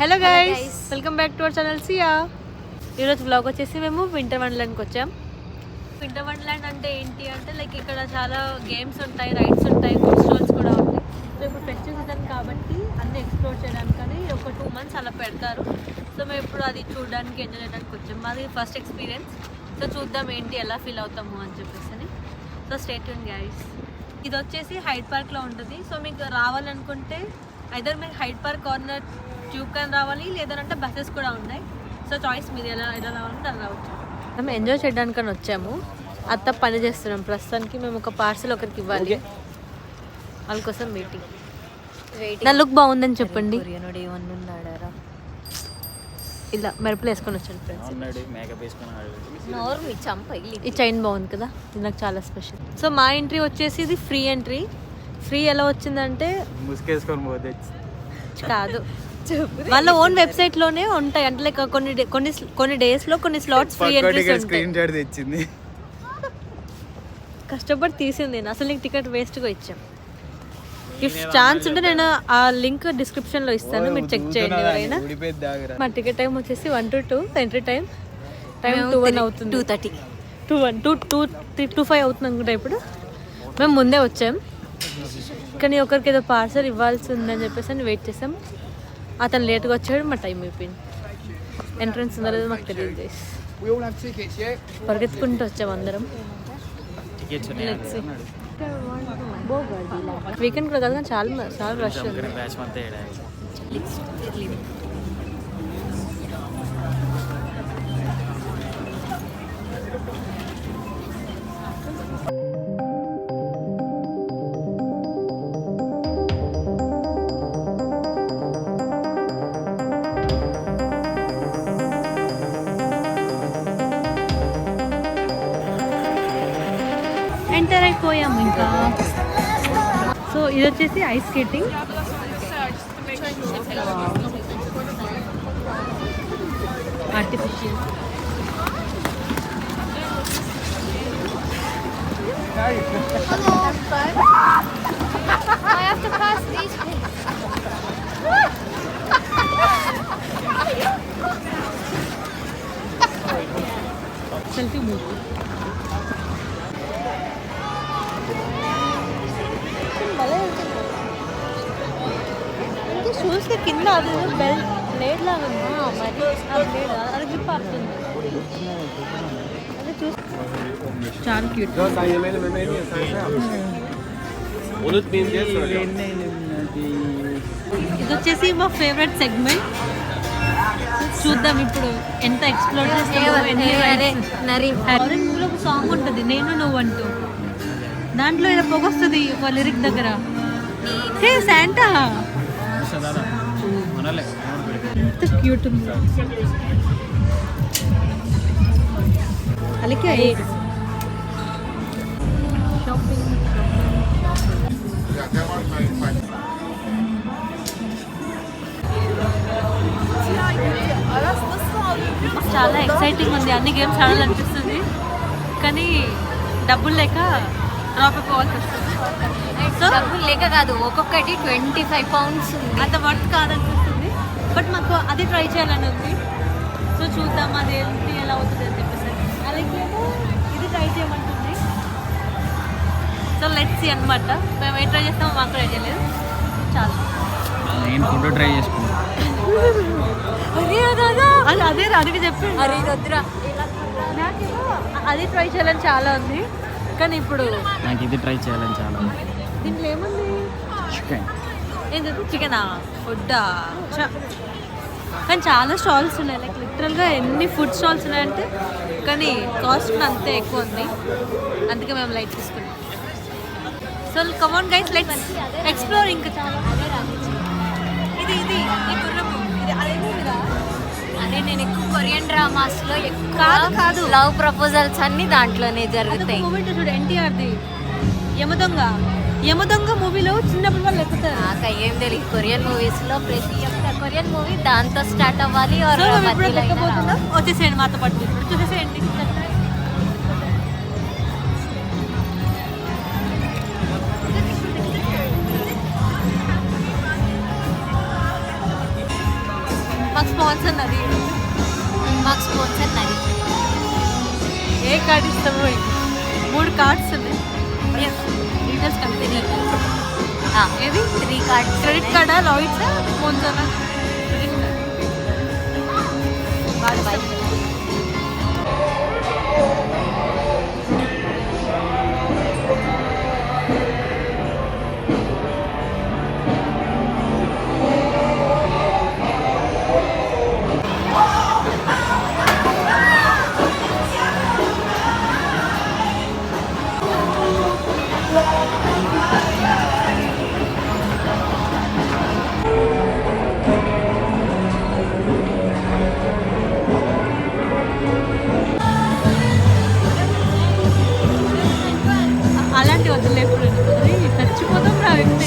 Hello guys, welcome back to our channel Siya. ఈరోజు vlog వచ్చేసి మేము వింటర్ వండర్లాండ్కి వచ్చాం. వింటర్ వండర్లాండ్ అంటే ఏంటి అంటే లైక్ ఇక్కడ చాలా గేమ్స్ ఉంటాయి, రైడ్స్ ఉంటాయి, ఫుడ్ స్టాల్స్ కూడా ఉంటాయి. సో ఇప్పుడు ఫెస్టివ్ సీజన్ కాబట్టి అన్నీ ఎక్స్ప్లోర్ చేయడానికి ఒక 2 months అలా పెడతారు. సో మేము ఇప్పుడు అది చూడడానికి, ఎంజాయ్ చేయడానికి వచ్చాం. మాది ఫస్ట్ ఎక్స్పీరియన్స్. సో చూద్దాం ఏంటి, ఎలా ఫీల్ అవుతాము అని చెప్పేసి. So stay tune guys. ఇది వచ్చేసి హైడ్ పార్క్లో ఉంటుంది. సో మీకు రావాలనుకుంటే ఐదర్ మీరు హైడ్ పార్క్ కార్నర్ ట్యూబ్ కానీ రావాలి, లేదంటే బస్సెస్ కూడా ఉన్నాయి. సో చాయిస్ మీరు ఎలా రావాలంటే అలా రావచ్చు. మేము ఎంజాయ్ చేయడానికని వచ్చాము. అత్త పని చేస్తున్నాం ప్రస్తుతానికి. మేము ఒక పార్సల్ ఒకరికి ఇవ్వాలి, వాళ్ళ కోసం వెయిటింగ్. నా లుక్ బాగుందని చెప్పండి. ఇలా మెరుపులు వేసుకొని వచ్చాను ఫ్రెండ్స్. ఈ చైన్ బాగుంది కదా, ఇది నాకు చాలా స్పెషల్. సో మా ఎంట్రీ వచ్చేసి ఇది ఫ్రీ ఎంట్రీ. ఫ్రీ ఎలా వచ్చిందంటే కాదు, వాళ్ళ ఓన్ వెబ్సైట్ లోనే ఉంటాయి. అంటే లైక్ కొన్ని డేస్ లో కొన్ని స్లాట్స్ ఫ్రీ ఎంట్రీస్ ఉంటాయి. కష్టపడి తీసింది నేను. అసలు నీకు టికెట్ వేస్ట్ గా ఇచ్చాం. ఇఫ్ ఛాన్స్ ఉంటే నేను ఆ లింక్ డిస్క్రిప్షన్ లో ఇస్తాను, మీరు చెక్ చేయండి ఎవరైనా. మా టికెట్ టైం వచ్చేసి 1 to 2, ఎంట్రీ టైం 2:1 అవుతుంది. 2:30 2:5 అవుతుంది అనుకుంటా. ఇప్పుడు మేము ముందే వచ్చాం, కానీ ఒకరికి ఏదో పార్సల్ ఇవ్వాల్సి ఉందని చెప్పేసి అని వెయిట్ చేసాం. అతను లేట్గా వచ్చాడు, మా టైం అయిపోయింది. ఎంట్రన్స్ ఉందో లేదో మాకు తెలియదు. పరిగెత్తుకుంటూ వచ్చాం అందరం. వీకెండ్ కూడా కాదు కానీ చాలా రష్ ఉంది. ఎంటర్ అయిపోయాము ఇంకా. సో ఇది వచ్చేసి ice skating. Artificial. Selfie booth. Shoes కింద అది బెల్ట్ బ్లేడ్ లాగా ఉంది. అది గ్రిప్ ఆడుతుంది. అది చూసి చాలా క్యూట్. ఇది వచ్చేసి మా ఫేవరెట్ సెగ్మెంట్. చూద్దాం ఇప్పుడు ఎంత ఎక్స్ప్లోర్ చేస్తామో. ఒక సాంగ్ ఉంటుంది, నేను నువ్వు అంటూ. దాంట్లో ఇలా పొగొస్తుంది ఒక లిరిక్ దగ్గర. హే శాంటా, ఎంత క్యూట్ ఉంది. అలాగే చాలా ఎక్సైటింగ్ ఉంది. అన్ని గేమ్స్ ఆడాలనిపిస్తుంది, కానీ డబ్బులు లేక డ్రాప్ అయిపోవాల్సి వస్తుంది. సో డబ్బులు లేక కాదు, ఒక్కొక్కటి 25 pounds అంత వర్త్ కాదనిపిస్తుంది. బట్ మాకు అది ట్రై చేయాలని ఉంది. సో చూద్దాం అది ఏంటి, ఎలా అవుతుంది అని చెప్పేసి. అలాగే ఇది ట్రై చేయమంటుంది. సో లెట్స్ సీ అనమాట. మేము ఏం ట్రై చేస్తామో మాకు ట్రై చేయలేదు. చాలా నేను ఫోటో ట్రై చేసుకున్నాను. అదే అదికి చెప్పి అది ట్రై చేయాలని చాలా ఉంది, కానీ ఇప్పుడు నాకు ఇది ట్రై చేయాలని చాలా ఉంది. దీంట్లో ఏముంది? చికెన్. ఏం చెప్పి చికెనా, ఫుడ్డా? కానీ చాలా స్టాల్స్ ఉన్నాయి, లైక్ లిటరల్గా ఎన్ని ఫుడ్ స్టాల్స్ ఉన్నాయంటే. కానీ కాస్ట్ కూడా అంతే ఎక్కువ ఉంది, అందుకే మేము లైట్ తీసుకున్నాం. So come on guys, let's explore. ఇంకా చాలా ఇది ఇది ఈ గుర్రము ఇది అదేమో కదా. అదే నేను ఎక్కువ కొరియన్ డ్రామాస్లో కాదు లవ్ ప్రపోజల్స్ అన్ని దాంట్లోనే జరుగుతాయి. మూవీ చూడు, ఎన్టీఆర్ది యమదొంగ మూవీలో చిన్నప్పుడు వాళ్ళు ఎక్కుతారు. నాకు ఏం తెలియదు. కొరియన్ మూవీస్లో ప్రతి ఒక్క కొరియన్ మూవీ దాంతో స్టార్ట్ అవ్వాలి. వచ్చేసేయండి మాతో పాటు, చూసేసేయండి. మాకు స్పాన్సర్ నది మాకు స్పాన్సర్ నది. ఏ కార్డ్ ఇస్తామో 3 కార్డ్స్ ఉన్నాయి. డీటెయిల్స్ కంపెనీ ఏది 3 కార్డ్స్. క్రెడిట్ కార్డా లాయిడ్సా మోన్జానా? క్రెడిట్ కార్డ్ బాగా అలాంటి వద్దులే. ఎప్పుడు చచ్చిపోతాం రా వ్యక్తి.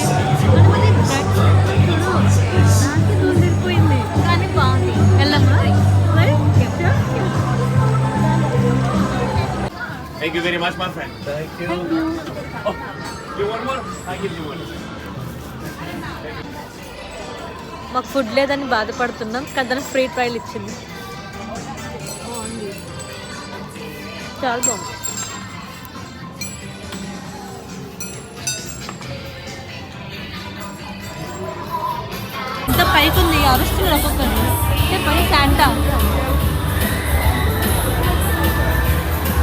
నాకే దూరిపోయింది కానీ బాగుంది. వెళ్ళమ్మా. Thank you very much, my friend. Thank you. Oh, you want more? I give you one. మాకు ఫుడ్ లేదని బాధపడుతున్నాం కానీ దానికి ఫ్రీ ట్రయల్ ఇచ్చింది. చాలా బాగుంది. ఇంత పైకి ఉంది అరుస్తుంది ఒక్కొక్కరు. పై శాంటా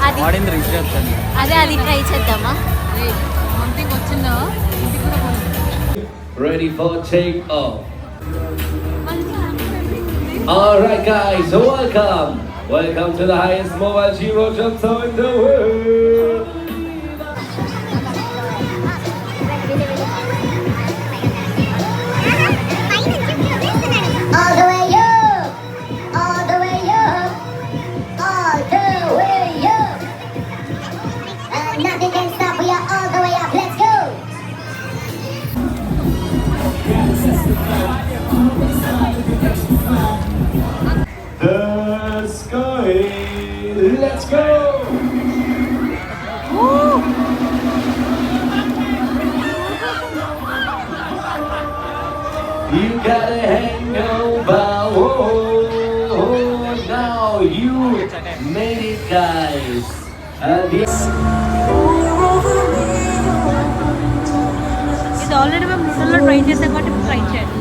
అది వాడింది రిచ్ వస్తుంది. అది ట్రై చేద్దామా? ఇంటికి వచ్చిందా? ఇంటికి కూడా పోయింది. Ready for take off. Alright guys, welcome. Welcome to the highest mobile Giro jump zone in the world. All the way up, all the way up, all the way up. Nothing can stop, we are all the way up, let's go. The sky, let's go. You got a hangover, whoa, now you made it guys. ఇది already మేము నూనెలో try చేసాం కాబట్టి ఇప్పుడు try చేయాలి.